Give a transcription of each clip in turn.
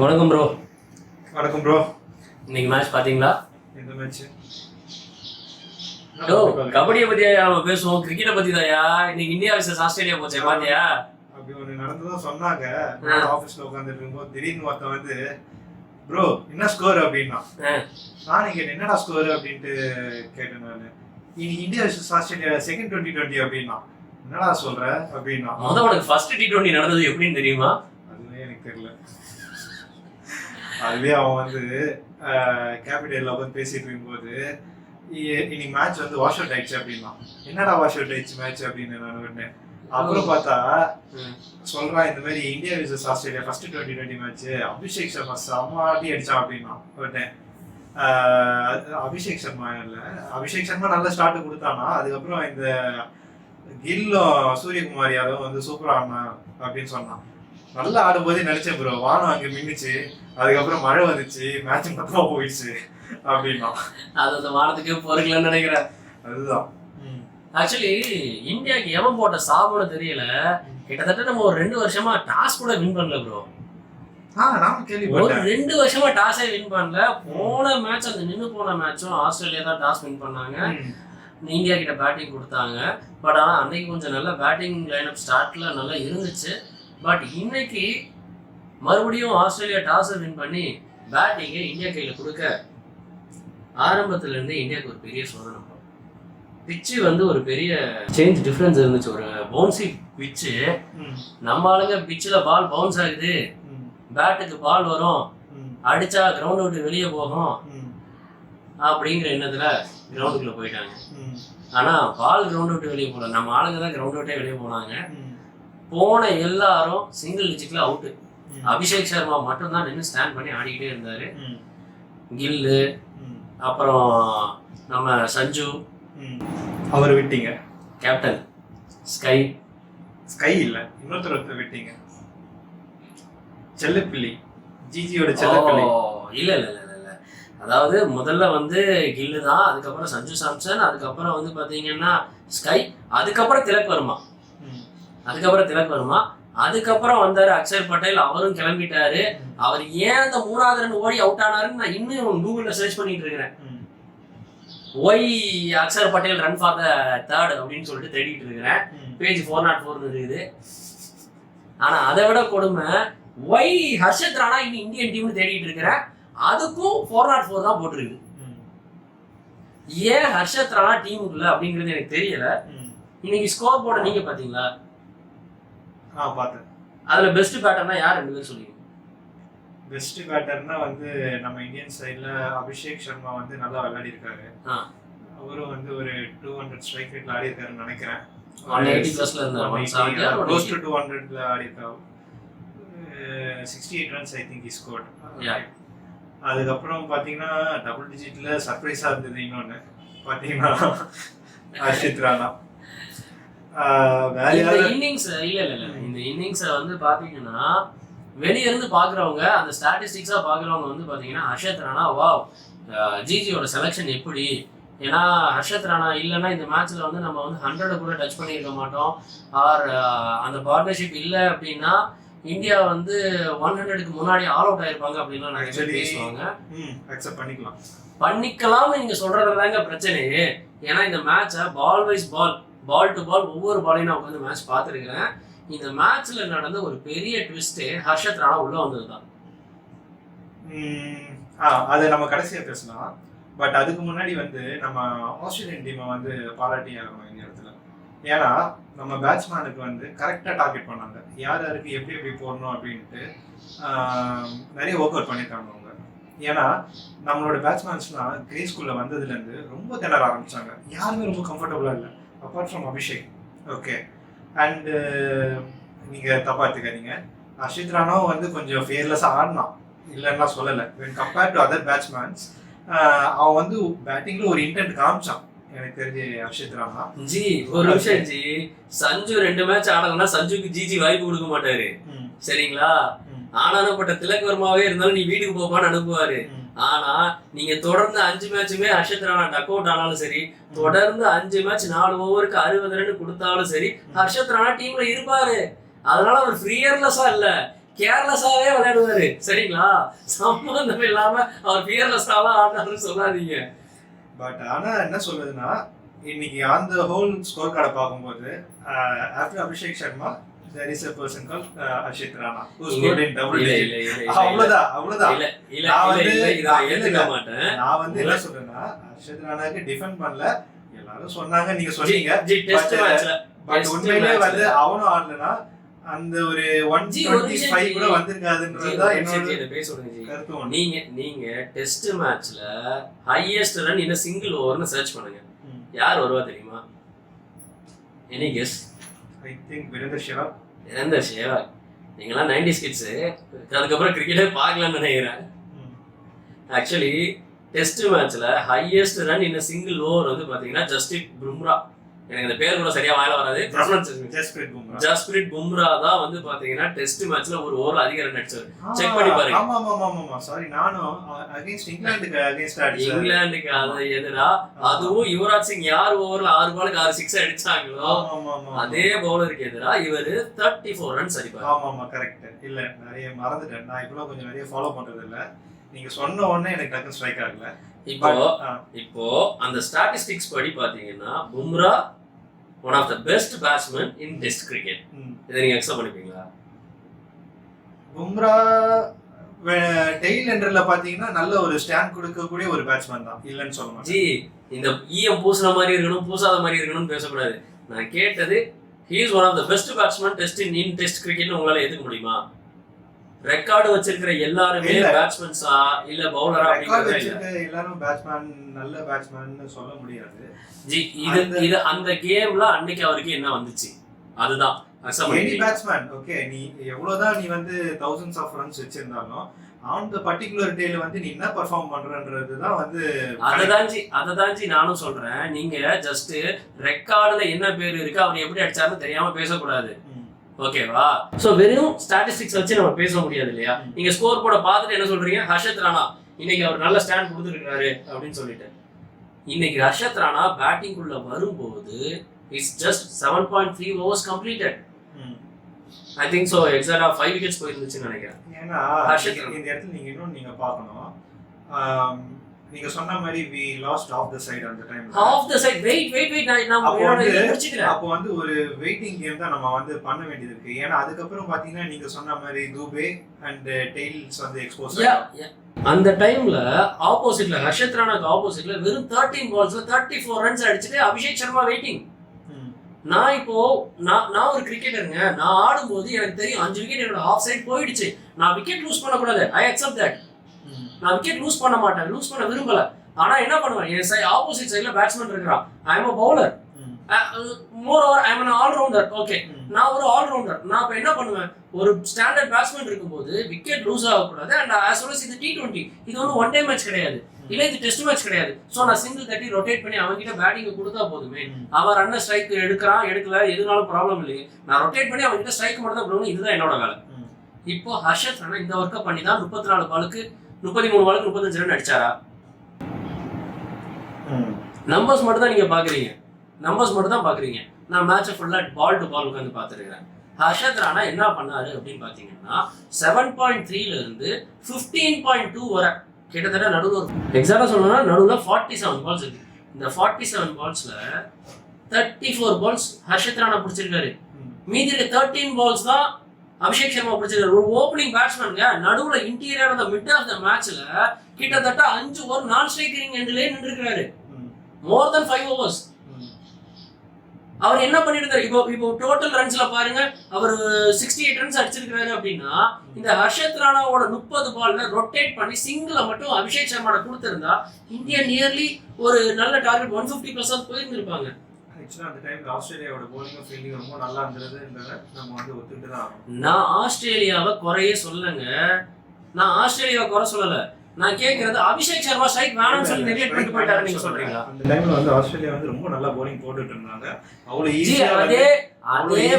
வணக்கம் ப்ரோ. வணக்கம் ப்ரோ. இன்னைக்கு மேட்ச் பாத்தீங்களா? எந்த மேட்ச்? கபடியை பத்தி நம்ம பேசுவோம், கிரிக்கெட்டை பத்தி தாயா. இன்னைக்கு இந்தியா வர்சஸ் ஆஸ்திரேலியா போச்சு, பாத்தியா? அப்படி ஒண்ணு நடந்ததும் சொன்னாங்க. ஆபீஸ்ல உட்காந்துட்டு இருக்கும்போது திடீர்னு ஒருத்தன் வந்து ப்ரோ என்ன ஸ்கோர் அப்படின்னா, நானும் கேட்டேன் என்னடா ஸ்கோர் அப்படின்ட்டு கேட்டேன். நானு இன்னைக்கு இந்தியா வர்சஸ் ஆஸ்திரேலியா செகண்ட் 2020 அப்படின்னா, என்னடா சொல்ற அப்படின்னா. உனக்கு ஃபர்ஸ்ட் T20 நடந்தது எப்படின்னு தெரியுமா? அதுவே எனக்கு தெரியல. அதுவே அவன் வந்து கேபிட்டல்ல உட்காந்து பேசிட்டு இருக்கும்போது இன்னைக்கு மேட்ச் வந்து வாஷ் அவுட் ஆயிடுச்சு அப்படின்னா, என்னடா வாஷ் அவுட் ஆயிடுச்சு மேட்ச் அப்படின்னு நான் விட்டேன். அப்புறம் பார்த்தா சொல்றான் இந்த மாதிரி India versus Australia first 2020 match Abhishek Sharma செம்ம ஆடி அடிச்சான் அப்படின்னா விட்டேன். அபிஷேக் சர்மா இல்ல, அபிஷேக் சர்மா நல்ல ஸ்டார்ட் கொடுத்தானா, அதுக்கப்புறம் இந்த கில்லும் சூரியகுமார் யாதவும் வந்து சூப்பரா ஆடினா அப்படின்னு சொன்னான். நல்லா ஆடும்போதே நினைச்சேன் ப்ரோ, வானம் அங்க மின்னுச்சு, அதுக்கப்புறம் மழை வந்துச்சு, மேட்ச் மொத்தமா போயிடுச்சு அப்படின்னா. அது அந்த வானத்துக்கே பொறுக்கலன்னு நினைக்கிறேன். அதுதான் ஆக்சுவலி இந்தியாவுக்கு எவன் போட்ட சாபம்னு தெரியல. கிட்டத்தட்ட நம்ம ஒரு 2 வருஷமா டாஸ் கூட வின் பண்ணல ப்ரோ. ஒரு 2 வருஷமா டாஸே வின் பண்ணல. போன மேட்ச் அந்த நின்று போன மேட்சும் ஆஸ்திரேலியா தான் டாஸ் வின் பண்ணாங்க. இந்தியா கிட்ட பேட்டிங் கொடுத்தாங்க. பட் ஆனால் அன்னைக்கு கொஞ்சம் நல்ல பேட்டிங் லைனப் ஸ்டார்ட்ல நல்லா இருந்துச்சு. பட் இன்னைக்கு மறுபடியும் ஆஸ்திரேலியா டாஸை வின் பண்ணி பேட்டிங்கை இந்தியா கையில் கொடுக்க ஆரம்பத்துல இருந்தே இந்தியாவுக்கு ஒரு பெரிய சோதனை. பிச்சு வந்து ஒரு பெரிய சேஞ்ச் டிஃபரன்ஸ் இருந்துச்சு. ஒரு பவுன்சி பிச்சு, நம்ம ஆளுங்க பிச்சில் பால் பவுன்ஸ் ஆகுது, பேட்டுக்கு பால் வரும், அடிச்சா கிரவுண்ட் விட்டு வெளியே போகும் அப்படிங்கிற எண்ணத்துல கிரவுண்டுக்குள்ள போயிட்டாங்க. ஆனா பால் கிரவுண்ட் விட்டு வெளியே போகல, நம்ம ஆளுங்க தான் கிரவுண்ட் விட்டே வெளியே போனாங்க. போன எல்லாரும் சிங்கிள் டிஜிட்ல அவுட்டு. அபிஷேக் சர்மா மட்டும் தான் நின்று ஸ்டாண்ட் பண்ணி ஆடிக்கிட்டே இருந்தாரு. கில்லு, அப்புறம் நம்ம சஞ்சு, அவர் விட்டீங்க கேப்டன் ஸ்கை இல்ல இன்னொருத்தர் விட்டீங்க, செல்லப்பிள்ளி, ஜிஜியோட செல்லப்பிள்ளி. இல்ல இல்ல இல்ல இல்ல, அதாவது முதல்ல வந்து கில்லு தான், அதுக்கப்புறம் சஞ்சு சாம்சன், அதுக்கப்புறம் வந்து பாத்தீங்கன்னா ஸ்கை, அதுக்கப்புறம் திலக் வர்மா, அதுக்கப்புறம் வந்தாரு அக்ஷர் பட்டேல், அவரும் கிளம்பிட்டாரு. அவர் ஏன் அந்த 3வது ரன் ஓடி அவுட் ஆனாருன்னு நான் இன்னும் கூகுள்ல சர்ச் பண்ணிட்டு இருக்கிறேன். Why Axar Patel run for the third அப்படின்னு சொல்லிட்டு தேடிட்டு இருக்கிறேன். பேஜ் 404 இருக்குது. ஆனா அதை விட கொடுமை, ஒய் ஹர்ஷத் ராணா இன்னும் இந்தியன் டீம்னு தேடிட்டு இருக்கிறேன். அதுக்கும் 404 தான் போட்டிருக்கு. ஏன் ஹர்ஷத் ராணா டீமுக்குள்ள அப்படிங்கிறது எனக்கு தெரியல. இன்னைக்கு ஸ்கோர் போர்டை நீங்க பாத்தீங்களா? பார்த்தேன். அதுல பெஸ்ட் பேட்டர்னா யார் 2 பேர் சொல்லுவீங்க? பெஸ்ட் பேட்டர்னா வந்து நம்ம இந்தியன் சைட்ல அபிஷேக் சர்மா வந்து நல்லா விளையாடி இருக்காரு. அவரும் வந்து ஒரு 200 ஸ்ட்ரைக் ரேட்ல ஆடி இருக்காருன்னு நினைக்கிறேன். 180 பிளஸ்ல இருந்தாரு, 170 க்ளோஸ் டு 200ல ஆடி இருக்காரு. 68 runs I think he scored. அதுக்கப்புறம் பாத்தீங்கன்னா டபுள் டிஜிட்ல சர்ப்ரைஸா இருந்தது இன்னொன்னு பாத்தீங்கன்னா ஹர்ஷித் ராணா. இந்த இன்னிங்ஸ் வந்து பாத்தீங்கன்னா வெளிய இருந்து பாக்குறவங்க, அந்த ஸ்டாட்டிஸ்டிக்ஸா பாக்குறவங்க வந்து பாத்தீங்கன்னா ஹர்ஷத் ராணா வாவ், ஜிஜியோட செலக்ஷன் எப்படி, ஏன்னா ஹர்ஷத் ராணா இல்லைன்னா இந்த மேட்ச்ல வந்து நம்ம வந்து 100 கூட டச் பண்ணியிருக்க மாட்டோம். ஆர் அந்த பார்ட்னர்ஷிப் இல்லை அப்படின்னா இந்தியா வந்து 100க்கு முன்னாடி ஆல் அவுட் ஆயிருப்பாங்க அப்படின்லாம் நிறைய பேர் பேசுவாங்க. பண்ணிக்கலாம்னு நீங்க சொல்றதுதாங்க பிரச்சனையே. ஏன்னா இந்த மேட்சை பால் வைஸ் பால் டு பால் ஒவ்வொரு பாலையும் நான் உட்காந்து மேட்ச் பார்த்துருக்கிறேன். இந்த மேட்ச்ல நடந்த ஒரு பெரிய ட்விஸ்டே ஹர்ஷத் ராணா உள்ள வந்ததுதான். அதை நம்ம கடைசியா பேசலாம். பட் அதுக்கு முன்னாடி வந்து நம்ம ஆஸ்திரேலியன் டீமை வந்து பாராட்டி ஆகணும் இந்த இடத்துல. ஏன்னா நம்ம பேட்ஸ்மேனுக்கு வந்து கரெக்டாக டார்கெட் பண்ணாங்க, யார் யாருக்கு எப்படி எப்படி போடணும் அப்படின்ட்டு நிறைய ஒர்க் அவுட் பண்ணியிருக்காங்க அவங்க. ஏன்னா நம்மளோட பேட்ஸ்மேன்ஸ்லாம் கிரே ஸ்கூல்ல வந்ததுலேருந்து ரொம்ப திணற ஆரம்பிச்சாங்க. யாருமே ரொம்ப கம்ஃபர்டபுளாக இல்லை apart from Abhishek. Okay, and நீங்கள் தப்பா எடுத்துக்காதீங்க, ஹர்ஷித் ராணாவும் வந்து கொஞ்சம் ஃபியர்லெஸ்ஸாக ஆடினான், இல்லைன்னா சொல்லலை. When compared to other batsmen அவன் வந்து பேட்டிங்ல ஒரு இன்டென்ட் காமிச்சான் எனக்கு தெரிஞ்சு ஹர்ஷித் ராணா. ஜி ஒரு நிமிஷம் ஜி, சஞ்சு 2 மேட்ச் ஆடலன்னா சஞ்சுக்கு ஜிஜி வாய்ப்பு கொடுக்க மாட்டாரு, சரிங்களா? ஆனானப்பட்ட திலக் வர்மாவே இருந்தாலும் நீ வீட்டுக்கு போப்பான்னு அனுப்புவாரு. ஆனா நீங்க தொடர்ந்து 5 மேட்சுமே ஹர்ஷத் ராணா டக் அவுட் ஆனாலும் சரி, தொடர்ந்து 5 மேட்ச் 4 ஓவருக்கு 60 ரன் கொடுத்தாலும் சரி, ஹர்ஷத் ராணா டீம்ல இருப்பாரு. அதனால அவர் ஃப்ரீயர்லெஸ்ஸா இல்ல, கேர்லெஸ்ஸாவே விளையாடுவாரு. சரிங்களா? சம்பந்தம் இல்லாம அவர் ஃபியர்லெஸ்ஸாலாம் ஆடுனாருன்னு சொல்லாதீங்க. பட் ஆனா என்ன சொல்றதுன்னா, இன்னைக்கு அந்த ஹோல் ஸ்கோர் கார்டை பார்க்கும்போது after Abhishek Sharma there is a person called Ashit Rana who scored in double digit. அவ்வளவுதான். நான் வந்து என்ன சொல்றேன்னா, அஷித் ரானாக்கு டிஃபெண்ட் பண்ணல எல்லாரும் சொன்னாங்க, நீங்க சொன்னீங்க. பட் உண்மையிலே வந்து அவனும் ஆடலனா அந்த ஒரு 125 கூட வந்திருக்காதுன்றதுதான் என்னோட கருத்து. நீங்க டெஸ்ட் மேட்ச்ல ஹையஸ்ட் ரன் இன் சிங்கிள் ஓவர்னு சர்ச் பண்ணுங்க. யார் வருவா தெரியுமா? Any guess? I think Virender Sehwag. நீங்களாம் 90s கிட்ஸ், அதுக்கப்புறம் கிரிக்கெட்டே பார்க்கலாம்னு நினைக்கிறேன். ஆக்சுவலி டெஸ்ட் மேட்ச்ல highest run in single over வந்து பாத்தீங்கன்னா ஜஸ்பிரீத் பும்ரா. எனக்கு அந்த பேர் கூட சரியா வாயில வராது. ஜஸ்பிரீத் பும்ரா தான் வந்து பாத்தீங்கன்னா டெஸ்ட் மேட்ச்ல ஒரு ஓவர் அதிக ரன் அடிச்சாரு. செக் பண்ணி பாருங்க. ஆமா சாரி, நானும் அகைன்ஸ்ட் இங்கிலாந்துக்கு அது எதிரா, அதுவும் யுவராஜ் சிங் யார் ஓவர்ல 6 பாலுக்கு 6 சிக்ஸ் அடிச்சாங்களோ அதே பவுலருக்கு எதிரா இவரு 34 ரன்ஸ் அடிப்பாரு. ஆமா கரெக்ட். இல்ல நிறைய மறந்துட்டேன், நான் இப்பலாம் கொஞ்சம் நிறைய ஃபாலோ பண்றது இல்ல. நீங்க சொன்ன உடனே எனக்கு டக்கு ஸ்ட்ரைக் ஆகல. இப்போ அந்த ஸ்டாட்டிஸ்டிக்ஸ் படி பாத்தீங்கன்னா Bumrah one of the best batsmen in test cricket. இதை நீங்க அக்செப்ட் பண்ணிப்பீங்களா? பும்ரா டெய்ல் எண்டர்ல பாத்தீங்கன்னா நல்ல ஒரு ஸ்டாண்ட் கொடுக்கக்கூடிய ஒரு பேட்ஸ்மேன் தான், இல்லன்னு சொல்ல மாட்டேன். ஜி, இந்த ஈயம் பூசுன மாதிரி இருக்கணும் பூசாத மாதிரி இருக்கணும்னு பேசக்கூடாது. நான் கேட்டது he is one of the best batsmen in test cricket. உங்களால எதுக்க முடியுமா? ரெக்கார்டு வச்சிருக்கிற எல்லாருமே பேட்ஸ்மேன்ஸா இல்ல பவுலரா அப்படிங்கறத இல்ல. எல்லாரும் பேட்ஸ்மேன், நல்ல பேட்ஸ்மேன் சொல்ல முடியாது. ஜி, இது அந்த கேம்ல அன்னைக்கு அவருக்கு என்ன வந்துச்சு அதுதான் எனி பேட்ஸ்மேன். ஓகே, நீ எவ்வளவுதான் நீ வந்து thousands of runs வச்சிருந்தாலும் ஆன் தி பர்టిక్యులர் டேல வந்து நீ என்ன பெர்ஃபார்ம் பண்றன்றதுதான் வந்து அததான் ஜி நானும் சொல்றேன். நீங்க ஜஸ்ட் ரெக்கார்டுல என்ன பேர் இருக்கு அவர் எப்படி அடிச்சாருன்னு தெரியாம பேசக்கூடாது. ஓகேவா? சோ வெறும் ஸ்டாட்டிஸ்டிக்ஸ் வச்சு நம்ம பேச முடியாது இல்லையா? நீங்க ஸ்கோர் போர்ட பார்த்துட்டு என்ன சொல்றீங்க? ஹர்ஷத் ராணா இன்னைக்கு அவர் நல்ல ஸ்டாண்ட் கொடுத்துருக்காரு அப்படின்னு சொல்லிட்டு. இன்னைக்கு ஹர்ஷத் ராணா பேட்டிங் குள்ள வரும்போது it's just 7.3 overs completed. I think so எக்ஸாக்ட்டா 5 wickets போயிருந்துச்சுன்னு நினைக்கிறேன். ஏன்னா இந்த இடத்துல நீங்க இன்னும் நீங்க பார்க்கணும், நீங்க சொன்ன மாதிரி we lost off the side அந்த டைம்ல. Off the side, wait நான் முடிச்சிக்கிறேன். அப்போ வந்து ஒரு வெயிட்டிங் கேம் தான் நம்ம வந்து பண்ண வேண்டியது இருக்கு. ஏன்னா அதுக்கு அப்புறம் பாத்தீங்கன்னா நீங்க சொன்ன மாதிரி தூபே அண்ட் டெய்ல்ஸ் வந்து எக்ஸ்போஸ் ஆயிடும். அந்த டைம்ல ஆப்போசிட்ல ஹர்ஷத் ராணாக்கு ஆப்போசிட்ல வெறும் 13 பால்ஸ்ல 34 ரன்ஸ் அடிச்சிட்டு அபிஷேக் சர்மா வெயிட்டிங். நான் ஒரு கிரிக்கெட்டருங்க, நான் ஆடும்போது எனக்கு தெரியும் 5 விக்கெட் என்னோட ஆஃப் சைட் போயிடுச்சு. நான் விக்கெட் லூஸ் பண்ணக்கூடாது. I accept that. நான் விக்கெட் லூஸ் பண்ண மாட்டேன், லூஸ் பண்ண விரும்பல. ஆனா என்ன பண்ணுவேன், என் ஆப்போசிட் சைட்ல பேட்ஸ்மேன் இருக்கிறான். ஐ அம் a bowler. moreover I am an all rounder. Okay, நான் ஒரு ஆல் ரவுண்டர். நான் இப்ப என்ன பண்ணுவேன், ஒரு ஸ்டாண்டர்ட் பேட்ஸ்மேன் இருக்கும்போது விக்கெட் லூஸ் ஆகக்கூடாது. அண்ட் as well as இது T20, இது வந்து ஒன் டே மேட்ச் கிடையாது, இல்ல இது டெஸ்ட் மேட்ச் கிடையாது. சோ நான் சிங்கிள் தட்டி ரொட்டேட் பண்ணி அவங்க கிட்ட பேட்டிங் கொடுத்தா போதுமே. அவன் ரன்ன ஸ்ட்ரைக் எடுக்கிறான் எடுக்கல எதுனாலும் ப்ராப்ளம் இல்லையே, நான் ரொட்டேட் பண்ணி அவங்க கிட்ட ஸ்ட்ரைக் மட்டும் தான் கொடுக்கணும். இதுதான் என்னோட வேலை. இப்போ ஹர்ஷத் ராணா இந்த ஒர்க்கை பண்ணி தான் 34 பாலுக்கு 33 பாலுக்கு 35 ரன் அடிச்சாரா? நம்பர்ஸ் மட்டும் தான் நீங்க பாக்குறீங்க. நான் மேட்சை ஃபுல்லா பால் டு பால் உட்காந்து பார்த்துருக்கிறேன். ஹர்ஷத் ராணா என்ன பண்ணாரு அப்படின்னு பாத்தீங்கன்னா 7.3ல இருந்து 15.2 வரை கிட்டத்தட்ட நடுவில் எக்ஸாக்டா சொல்லணும்னா நடுவில் 47 பால்ஸ் இருக்கு. இந்த 47 பால்ஸ்ல 34 பால்ஸ் ஹர்ஷத் ராணா பிடிச்சிருக்காரு. மீதி 13 பால்ஸ் தான் அபிஷேக் சர்மா பிடிச்சிருக்காரு. ஒரு ஓப்பனிங் பேட்ஸ்மேனுங்க நடுவுல interior of the mid of the மேட்ச்ல கிட்டத்தட்ட 5 ஓவர் நான் ஸ்ட்ரைக்கிங் எண்ட்லயே நின்றுருக்காரு. மோர் தென் 5 overs. அவர் என்ன பண்ணிருக்காரு, இப்போ டோட்டல் ரன்ஸ்ல பாருங்க, அவர் 68 ரன்ஸ் அடிச்சிருக்காரு. அப்படின்னா இந்த ஹர்ஷத் ராணாவோட 30 பால்ல ரொட்டேட் பண்ணி சிங்கிள மட்டும் அபிஷேக் சர்மாட கொடுத்திருந்தா இந்தியா நியர்லி ஒரு நல்ல டார்கெட் 150+ போயிருந்திருப்பாங்க. ஆக்சுவலா அந்த டைம்ல ஆஸ்திரேலியாவோட bowling ஃபீல்டிங் ரொம்ப நல்லா இருந்ததுன்றத நம்ம வந்து ஒத்துக்கிட்டு தான் ஆகணும். நான் ஆஸ்திரேலியாவை குறையே சொல்லலங்க, நான் ஆஸ்திரேலியாவை குறை சொல்லல. நான் கேக்குறது அபிஷேக் சர்மா ஸ்ட்ரைக் வேணும்னு சொல்லி நெக்லெக்ட் பண்ணிட்டு போயிட்டாரு நீங்க சொல்றீங்களா? அந்த டைம்ல வந்து ஆஸ்திரேலியா வந்து ரொம்ப நல்லா bowling போட்டுட்டு இருந்தாங்க. அவ்வளவு ஈஸியா அதே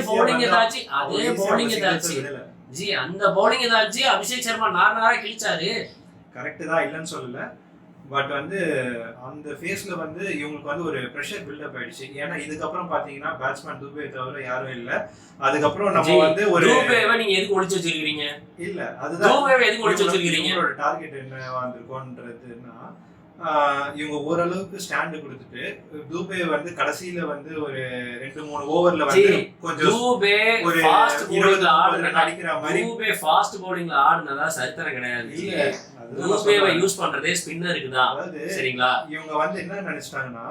bowling ஏதாச்சு ஜி அந்த bowling ஏதாச்சு அபிஷேக் சர்மா நாரா கிழிச்சாரு. கரெக்ட் தான், இல்லன்னு சொல்லல. பட் வந்து அந்த ஃபேஸ்ல வந்து இவங்களுக்கு வந்து ஒரு ப்ரெஷர் பில்டப் ஆயிடுச்சு. ஏன்னா இதுக்கப்புறம் பாத்தீங்கன்னா பேட்ஸ்மேன் துபே தவிர யாரும் இல்ல. அதுக்கப்புறம் நம்ம வந்து ஒரு துபேவை நீங்க எதுக்கு ஒளிச்சு வச்சிருக்கீங்க? இல்ல அதுதான் துபேவை எதுக்கு ஒளிச்சு வச்சிருக்கீங்க? உங்களோட டார்கெட் என்ன வந்திருக்கோன்றதுன்னா இவங்க ஓரளவுக்கு ஸ்டாண்டு கொடுத்துட்டு துபே வந்து கடைசியில வந்து ஒரு 2-3 ஓவர்ல வந்து கொஞ்சம் துபே ஒரு ஃபாஸ்ட் 20 பவுலிங்ல அடிக்கிற மாதிரி துபே ஃபாஸ்ட் பவுலிங்ல ஆடுனதா சரித்திரம் கிடையாது. இல்ல துபேவை யூஸ் பண்றதே ஸ்பின்னருக்கு தான். சரிங்களா? இவங்க வந்து என்ன நினைச்சிட்டாங்கன்னா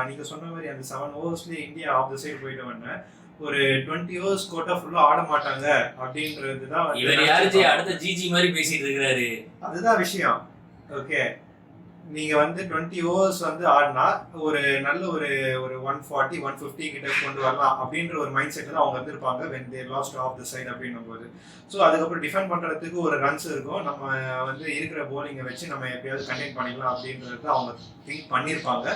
நீங்க சொன்ன மாதிரி அந்த 7 ஓவர்ஸ்ல இந்தியா ஆஃப் தி சைடு போயிட்டு வந்தேன் ஒரு 20 ஓவர்ஸ் கோட்டா ஃபுல்லா ஆட மாட்டாங்க அப்படின்றதுதான். இவர் யாரு அடுத்த ஜிஜி மாதிரி பேசிட்டு இருக்காரு. அதுதான் விஷயம். ஓகே, நீங்க வந்து 20 ஓவர்ஸ் வந்து ஆடினா ஒரு நல்ல ஒரு 140 150 கிட்ட கொண்டு வரலாம் அப்படின்ற ஒரு மைண்ட் செட் தான் அவங்க வந்திருப்பாங்க when they lost off the side அப்படின்னும் போது. ஸோ அதுக்கப்புறம் டிஃபெண்ட் பண்றதுக்கு ஒரு ரன்ஸ் இருக்கும், நம்ம வந்து இருக்கிற போலிங்கை வச்சு நம்ம எப்படியாவது கண்டெயின் பண்ணிடலாம் அப்படின்றது அவங்க திங்க் பண்ணியிருப்பாங்க.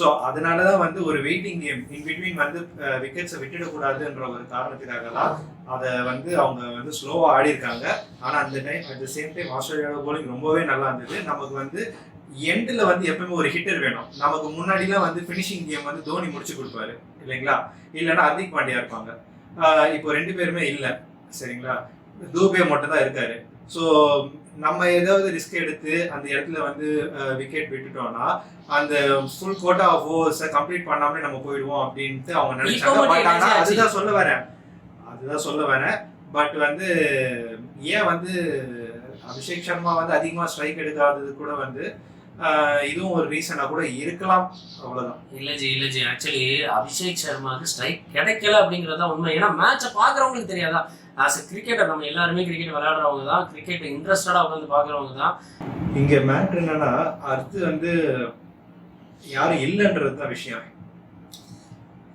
ஸோ அதனால தான் வந்து ஒரு வெயிட்டிங் கேம் இன் பிட்வீன் வந்து விக்கெட்ஸை விட்டுடக்கூடாதுன்ற ஒரு காரணத்துக்காக தான் அதை வந்து அவங்க வந்து ஸ்லோவாக ஆடி இருக்காங்க. ஆனால் அந்த time at the same time ஆஸ்திரேலியாவோட போலிங் ரொம்பவே நல்லா இருந்தது. நமக்கு வந்து எண்டில் வந்து எப்பவுமே ஒரு ஹிட்டர் வேணும். நமக்கு முன்னாடிலாம் வந்து ஃபினிஷிங் கேம் வந்து தோனி முடிச்சு கொடுப்பாரு இல்லைங்களா, இல்லைன்னா ஹர்திக் பாண்டியா இருப்பாங்க. இப்போ 2 பேருமே இல்லை சரிங்களா, தூபே மட்டும் தான் இருக்காரு. ஸோ நம்ம ஏதாவது ரிஸ்க் எடுத்து அந்த இடத்துல வந்து விக்கெட் விட்டுட்டோம்னா அந்த ஃபுல் கோட்டா ஆஃப் ஓவர்ஸை கம்ப்ளீட் பண்ணாமலே நம்ம போயிடுவோம் அப்படின்ட்டு அவங்க நினைச்சாங்க. அதுதான் சொல்ல வரேன். பட் வந்து ஏன் வந்து அபிஷேக் சர்மா வந்து அதிகமா ஸ்ட்ரைக் எடுக்காதது கூட வந்து இதுவும் ஒரு ரீசனா கூட இருக்கலாம். அவ்வளவுதான். இல்ல ஜி ஆக்சுவலி அபிஷேக் சர்மாக்கு ஸ்ட்ரைக் கிடைக்கல அப்படிங்கறத உண்மை. ஏன்னா மேட்சை பாக்குறவங்களுக்கு தெரியாதா, ஆஸ் எ கிரிக்கெட்டர் நம்ம எல்லாருமே கிரிக்கெட் விளையாடுறவங்க தான், கிரிக்கெட் இன்ட்ரெஸ்டடா உட்காந்து பாக்குறவங்க தான். இங்க மேட்ரு என்னன்னா அடுத்து வந்து யாரும் இல்லைன்றது தான் விஷயம்.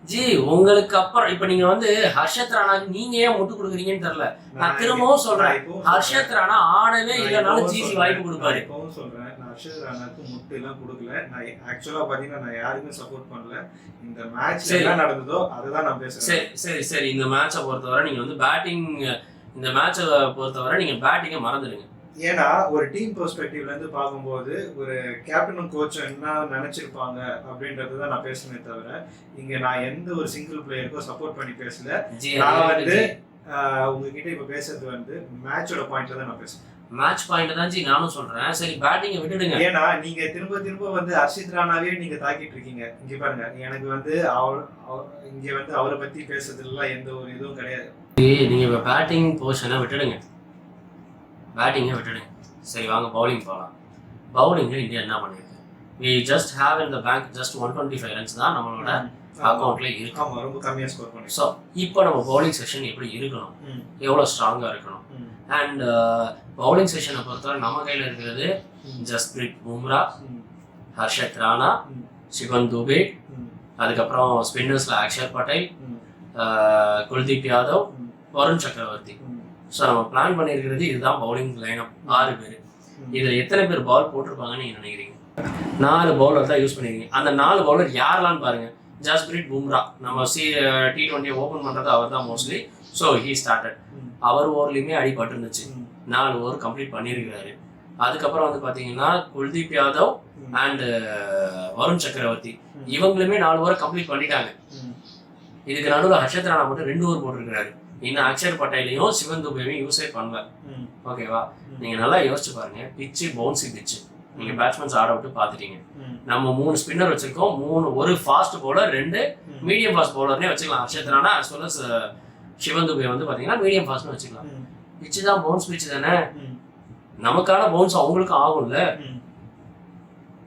ஜி உங்களுக்கு அப்புறம் இப்ப நீங்க வந்து ஹர்ஷத் ராணாக்கு நீங்க ஏன் முட்டு கொடுக்குறீங்கன்னு தெரியல. நான் திரும்பவும் சொல்றேன், ஹர்ஷத் ராணா ஆடவே இல்லைனாலும் ஜிஜி வாய்ப்பு கொடுப்பாரு. இப்பவும் சொல்றேன், நான் ஹர்ஷத் ராணாக்கு முட்டு எல்லாம் கொடுக்கல. நான் ஆக்சுவலா பாத்தீங்கன்னா நான் யாருக்கும் சப்போர்ட் பண்ணல. இந்த மேட்ச்ல என்ன நடந்ததோ அதுதான் நான் பேசுறேன். சரி இந்த மேட்சை பொறுத்தவரை நீங்க வந்து பேட்டிங், இந்த மேட்சை பொறுத்தவரை நீங்க பேட்டிங்கை மறந்துடுங்க. ஏன்னா ஒரு டீம் பெர்ஸ்பெக்டிவ்ல இருந்து பார்க்கும்போது ஒரு கேப்டனும் கோச்சும் என்ன நினைச்சிருப்பாங்க அப்படின்றதுதான் நான் பேசுனே தவிர இங்க நான் எந்த ஒரு சிங்கிள் பிளேயருக்கும் சப்போர்ட் பண்ணி பேசல. நான் வந்து உங்ககிட்ட இப்ப பேசுறது வந்து மேட்சோட பாயிண்ட்ல தான் நான் பேசுறேன். மேட்ச் பாயிண்ட் தான் ஜி நானும் சொல்றேன். சரி பேட்டிங்கை விட்டுடுங்க. ஏன்னா நீங்க திரும்ப வந்து ஹர்ஷித் ராணாவே நீங்க தாக்கிட்டு இருக்கீங்க. இங்க பாருங்க, எனக்கு வந்து இங்க வந்து அவரை பத்தி பேசுறதுலாம் எந்த ஒரு இதுவும் கிடையாது. நீங்க இப்ப பேட்டிங் போர்ஷனை விட்டுடுங்க, பேட்டிங்கை விட்டுடுங்க. சரி வாங்க பவுலிங் போகலாம். பவுலிங்கில் இந்தியா என்ன பண்ணியிருக்கு, we just have in the bank just 125 runs தான் நம்மளோட அக்கௌண்ட்ல இருக்கு. ஆமா, ரொம்ப கம்மியா ஸ்கோர் பண்ணி. ஸோ இப்போ நம்ம பவுலிங் செஷன் எப்படி இருக்கணும், எவ்வளோ ஸ்ட்ராங்காக இருக்கணும், அண்ட் பவுலிங் செஷனை பொறுத்தவரை நம்ம கையில் இருக்கிறது ஜஸ்பிரீத் பும்ரா, ஹர்ஷத் ராணா, சிவன் துபே, அதுக்கப்புறம் ஸ்பின்னர்ஸில் அக்ஷர் பட்டேல், குல்தீப் யாதவ், வருண் சக்கரவர்த்தி. ஸோ நம்ம பிளான் பண்ணியிருக்கிறது இதுதான் பவுலிங் லைனப், 6 பேர். இதில் எத்தனை பேர் பால் போட்டிருப்பாங்கன்னு நீங்கள் நினைக்கிறீங்க? 4 பவுலர் தான் யூஸ் பண்ணிருக்கீங்க. அந்த 4 பவுலர் யாரெல்லாம் பாருங்க. ஜஸ்பிரீத் பும்ரா நம்ம T20 ஓப்பன் பண்ணுறது அவர் தான் மோஸ்ட்லி. So he started. அவர் ஓவர்லையுமே அடிபட்டு இருந்துச்சு, 4 ஓவர் கம்ப்ளீட் பண்ணியிருக்கிறாரு. அதுக்கப்புறம் வந்து பார்த்தீங்கன்னா குல்தீப் யாதவ் அண்ட் வருண் சக்கரவர்த்தி இவங்களுமே 4 ஓவர் கம்ப்ளீட் பண்ணிட்டாங்க. இதுக்கு நடுவில் ஹர்ஷத் ராணா மட்டும் 2 ஓவர் போட்டிருக்கிறாரு. இன்னும் அக்ஷர் பட்டேலையும் சிவன் துபேவையும் யூஸே பண்ணல. ஓகேவா, நீங்க நல்லா யோசிச்சு பாருங்க. பிச்சு பவுன்சி பிச்சு, நீங்க பேட்ஸ்மேன்ஸ் ஆட விட்டு பாத்துட்டீங்க. நம்ம 3 ஸ்பின்னர் வச்சிருக்கோம், 3 ஒரு ஃபாஸ்ட் பவுலர், 2 மீடியம் ஃபாஸ்ட் பவுலர்னே வச்சுக்கலாம். Harshad Rana as well as Sivan Dubey வந்து பாத்தீங்கன்னா மீடியம் ஃபாஸ்ட்னு வச்சுக்கலாம். பிச்சு தான் பவுன்ஸ் பிச்சு தானே, நமக்கான பவுன்ஸ் அவங்களுக்கும் ஆகும்ல.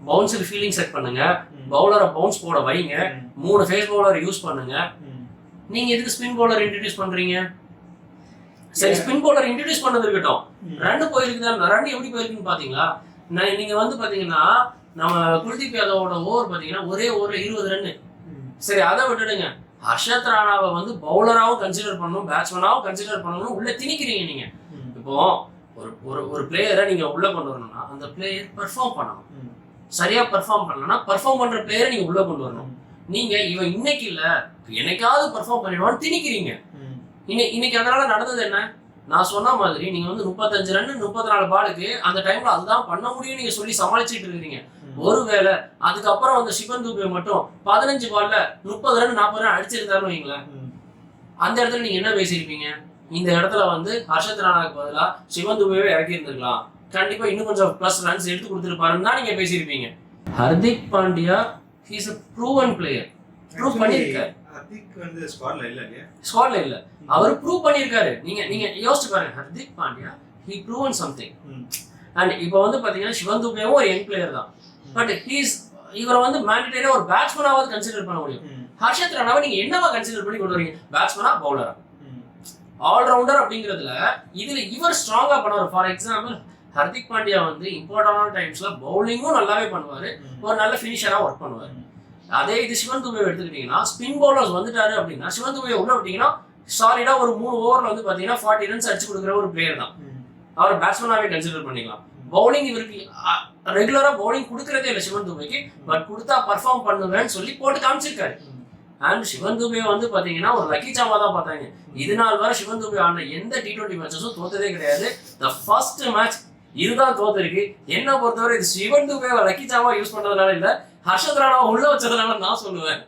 பவுன்ஸுக்கு ஃபீலிங் செட் பண்ணுங்க, பவுலரை பவுன்ஸ் போட வைங்க, 3 ஃபேஸ் பவுலரை யூஸ் பண்ணுங்க. நீங்க எதுக்கு ஸ்பின் பவுலர் இன்ட்ரோடியூஸ் பண்றீங்க? சரி ஸ்பின் பவுலர் இன்ட்ரோடியூஸ் பண்ணது இருக்கட்டும், ரன் போயிருக்குதான். ரன் எப்படி போயிருக்குன்னு பாத்தீங்களா? நீங்க வந்து பாத்தீங்கன்னா நம்ம குல்தீப் யாதவோட ஓவர் பாத்தீங்கன்னா ஒரே ஓவர்ல 20 ரன். சரி அதை விட்டுடுங்க, ஹர்ஷத் ராணாவை வந்து பவுலராகவும் கன்சிடர் பண்ணணும், பேட்ஸ்மேனாகவும் கன்சிடர் பண்ணணும். உள்ள திணிக்கிறீங்க நீங்க. இப்போ ஒரு பிளேயரை நீங்க உள்ள கொண்டு வரணும்னா அந்த பிளேயர் பெர்ஃபார்ம் பண்ணணும். சரியா பெர்ஃபார்ம் பண்ணலன்னா பெர்ஃபார்ம் பண்ற பிளேயரை நீங்க உள்ள கொண்டு வரணும். நீங்க இவன் இன்னைக்கு இல்ல என்னைக்காவது பெர்ஃபார்ம் பண்ணிடுவான்னு திணிக்கிறீங்க. இன்னைக்கு அதனால நடந்தது என்ன? நான் சொன்ன மாதிரி நீங்க வந்து 35 ரன் 34 பாலுக்கு அந்த டைம்ல அதுதான் பண்ண முடியும் நீங்க சொல்லி சமாளிச்சுட்டு இருக்கீங்க. ஒருவேளை அதுக்கப்புறம் அந்த சிவன் துபே மட்டும் 15 பால்ல 30 ரன் 40 ரன் அடிச்சிருந்தாருன்னு வைங்களேன், அந்த இடத்துல நீங்க என்ன பேசியிருப்பீங்க? இந்த இடத்துல வந்து ஹர்ஷத் ராணாவுக்கு பதிலா சிவன் துபேவே இறக்கி இருந்திருக்கலாம், கண்டிப்பா இன்னும் கொஞ்சம் பிளஸ் ரன்ஸ் எடுத்து கொடுத்துருப்பாருன்னு தான் நீங்க பேசியிருப்பீங்க. Hardik Pandya he's a proven player, prove பண்ணிருக்காரு. ஹர்திக் வந்து ஸ்குவாட்ல இல்ல, அவர் ப்ரூவ் பண்ணிருக்காரு. நீங்க யோசிச்சு பாருங்க, Hardik Pandya he proven something. And இப்போ வந்து பாத்தீங்கன்னா சிவன் துபேவும் ஒரு யங் பிளேயர் தான், பட் இவரை வந்து மேண்டேட்டரியா ஒரு பேட்ஸ்மேனாவது கன்சிடர் பண்ண முடியும். ஹர்ஷத் ராணாவை நீங்க என்னவா கன்சிடர் பண்ணி கொண்டு வரீங்க? பேட்ஸ்மேனா, பவுலரா, ஆல்ரவுண்டர் அப்படிங்கிறதுல இதுல இவர் ஸ்ட்ராங்கா பண்ணுவார். ஃபார் எக்ஸாம்பிள் ஹர்திக் பாண்டியா வந்து இம்பார்ட்டன்டான டைம்ஸ்ல பவுலிங்கும் நல்லாவே பண்ணுவாரு, ஒரு நல்ல ஃபினிஷரா ஒர்க் பண்ணுவாரு. அதே இது சிவன் துபே எடுத்துக்கிட்டீங்கன்னா, ஸ்பின் பவுலர்ஸ் வந்துட்டாரு அப்படின்னா சிவன் துபே உள்ள விட்டீங்கன்னா சாலிடா ஒரு 3 ஓவர்ல வந்து பாத்தீங்கன்னா 40 ரன்ஸ் அடிச்சு கொடுக்குற ஒரு பிளேயர் தான். அவர் பேட்ஸ்மேனாவே கன்சிடர் பண்ணிக்கலாம். பவுலிங் இவருக்கு ரெகுலரா பவுலிங் கொடுக்கறதே இல்லை சிவன் துபேக்கு, பட் கொடுத்தா பர்ஃபார்ம் பண்ணுவேன்னு சொல்லி போட்டு காமிச்சிருக்காரு. அண்ட் சிவன் துபே வந்து பாத்தீங்கன்னா ஒரு லக்கி சாமா தான் பார்த்தாங்க. இது நாள் வரை சிவன் துபே ஆன எந்த T20 மேட்சஸும் தோத்ததே கிடையாது. த ஃபர்ஸ்ட் மேட்ச் இதுதான் தோத்துருக்கு. என்ன பொறுத்தவரை இது சிவன் துபேவை லக்கி சாமா யூஸ் பண்றதுனால இல்ல, ஹர்ஷத் ராணாவை உள்ள வச்சதுனால நான் சொல்லுவேன்.